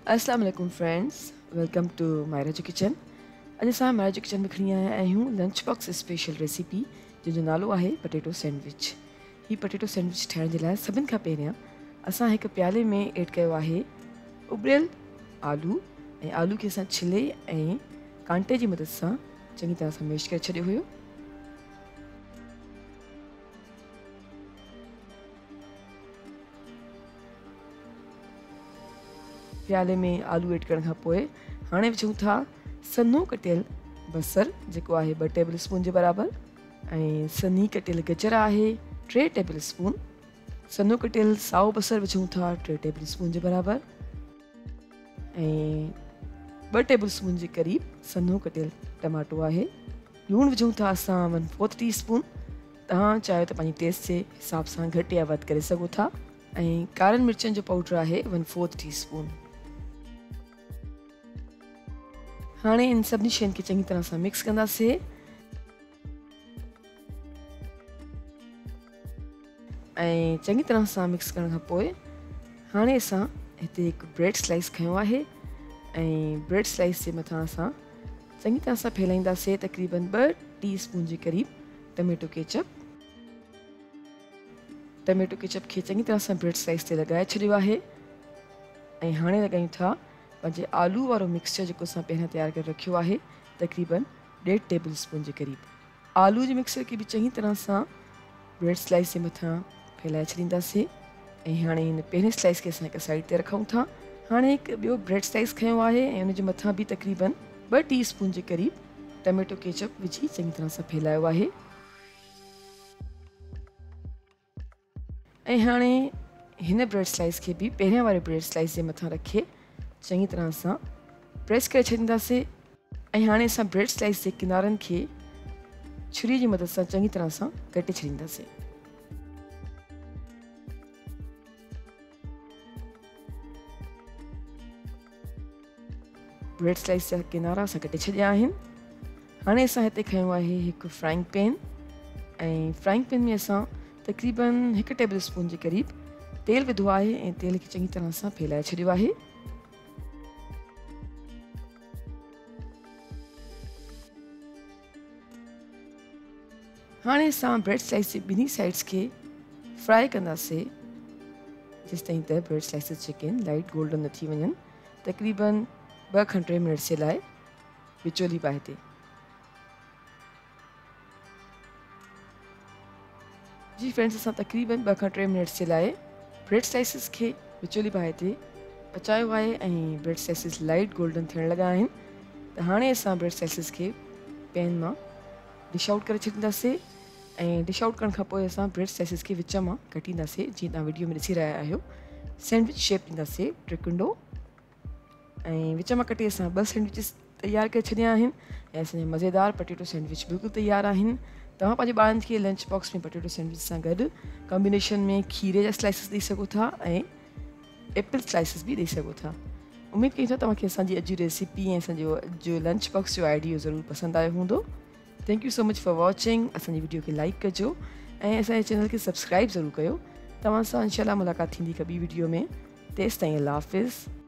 अस्सलाम वालेकुम friends, welcome two मायराजो kitchen. अॼु असां मायराजो किचन में खणी आया आहियूं लंच बॉक्स स्पेशल रेसिपी जंहिंजो नालो आहे पटेटो सैंडविच। हीअ पटेटो सैंडविच ठाहिण जे लाइ सभिनि खां पहिरियां असां हिकु प्याले में ऐड कयो आहे उबरियल आलू ऐं आलू खे असां छिले ऐं कांटे जी मदद सां चङी तरह सां मैश करे छॾियो हुयो। प्याले में आलू ऐड करण खां पोइ हाणे विझूं था सन्हो कटियल बसर जेको आहे 2 टेबल स्पून जे बराबरि ऐं सन्ही कटियल गजर आहे 3 टेबल स्पून। सन्हो कटियल साओ बसर विझूं था 3 टेबल स्पून जे बराबरि ऐं 2 टेबल स्पून जे क़रीब सन्हो कटियल टमाटो आहे। लूणु विझूं था असां 1/4 टीस्पून। तव्हां चाहियो त पंहिंजी टेस्ट जे हिसाब सां घटि या वधि करे सघो था। ऐं कारनि मिर्चनि जो पाउडर आहे 1/4 टीस्पून। हाणे इन सभिनी शयुनि खे चङी तरह सां मिक्स कंदासीं। ऐं चङी तरह सां मिक्स करण खां पोइ हाणे असां हिते हिकु ब्रेड स्लाइस खयो आहे ऐं ब्रेड स्लाइस जे मथां असां चङी तरह सां फैलाईंदासीं तक़रीबन 2 टीस्पून जे क़रीब टमेटो केचप। टमेटो केचप खे चङी तरह सां ब्रेड स्लाइस ते लॻाए छॾियो आहे ऐं हाणे लॻायूं था पंहिंजे आलू वारो मिक्सचर जेको असां पहिरियां तयारु करे रखियो आहे तक़रीबन 1.5 टेबल स्पून जे क़रीब। आलू जे मिक्सचर खे बि चङी तरह सां ब्रेड स्लाइस जे मथां फैलाए छॾींदासीं ऐं हाणे हिन पहिरें स्लाइस खे असां हिकु साइड ते रखूं था। हाणे हिकु ॿियो ब्रेड स्लाइस खयो आहे ऐं हुनजे मथां बि तक़रीबन 2 टीस्पून जे क़रीब टमेटो केचप विझी चङी तरह सां फैलायो आहे। ऐं हाणे हिन ब्रेड स्लाइस खे बि पहिरियां वारे ब्रेड स्लाइस जे मथां रखे चङी तरह सां प्रेस करे छॾींदासीं ऐं हाणे असां ब्रेड स्लाइस जे किनारनि खे छुरी जी मदद सां चङी तरह सां कटे छॾींदासीं। ब्रेड स्लाइस जा किनारा असां कटे छॾिया आहिनि। हाणे असां हिते खयो आहे हिकु फ्राइंग पैन ऐं फ्राइंग पैन में असां तक़रीबन 1 टेबल स्पून जे क़रीब तेल विधो आहे ऐं तेल खे चङी तरह सां फैलाए छॾियो आहे। हाणे असां ब्रेड स्लाइस जे ॿिन्ही साइड्स खे फ्राई कंदासीं जेसिताईं त ब्रेड स्लाइसिस जेके आहिनि लाइट गोल्डन न थी वञनि। तक़रीबन 2 खां 3 मिनट जे लाइ विचोली बाहि ते। जी फ्रेंड्स, असां तक़रीबन 2 खां 3 मिनट जे लाइ ब्रेड स्लाइसिस खे विचोली बाहि ते पचायो आहे ऐं ब्रेड स्लाइसिस लाइट गोल्डन थियण लॻा आहिनि। त हाणे असां ब्रेड स्लाइसिस खे पैन मां डिश आउट करे छॾींदासीं ऐं डिश आउट करण खां पोइ असां ब्रेड स्लाइसिस खे विच मां कटींदासीं जीअं तव्हां वीडियो में ॾिसी रहिया आहियो। सैंडविच शेप ॾींदासीं ट्रिकुंडो ऐं विच मां कटे असां 2 सैंडविचिस तयारु करे छॾिया आहिनि ऐं असांजा मज़ेदार पटेटो सैंडविच बिल्कुलु तयारु आहिनि। तव्हां पंहिंजे ॿारनि खे लंच बॉक्स में पटेटो सैंडविच सां गॾु कॉम्बिनेशन में खीरे जा स्लाइसिस ॾेई सघो था ऐं एप्पल स्लाइसिस बि ॾेई सघो था। उमेद कयूं था तव्हांखे असांजी अॼु जी रेसिपी ऐं असांजो जो लंच बॉक्स जो आइडियो ज़रूरु पसंदि आयो हूंदो। Thank you so much for watching. असांजी वीडियो खे लाइक कजो ऐं असांजे चैनल खे सब्सक्राइब ज़रूरु कयो। तव्हां सां इंशाल्लाह मुलाक़ात थींदी हिकु ॿी वीडियो में। तेसिताईं अल्लाह हाफ़िज़।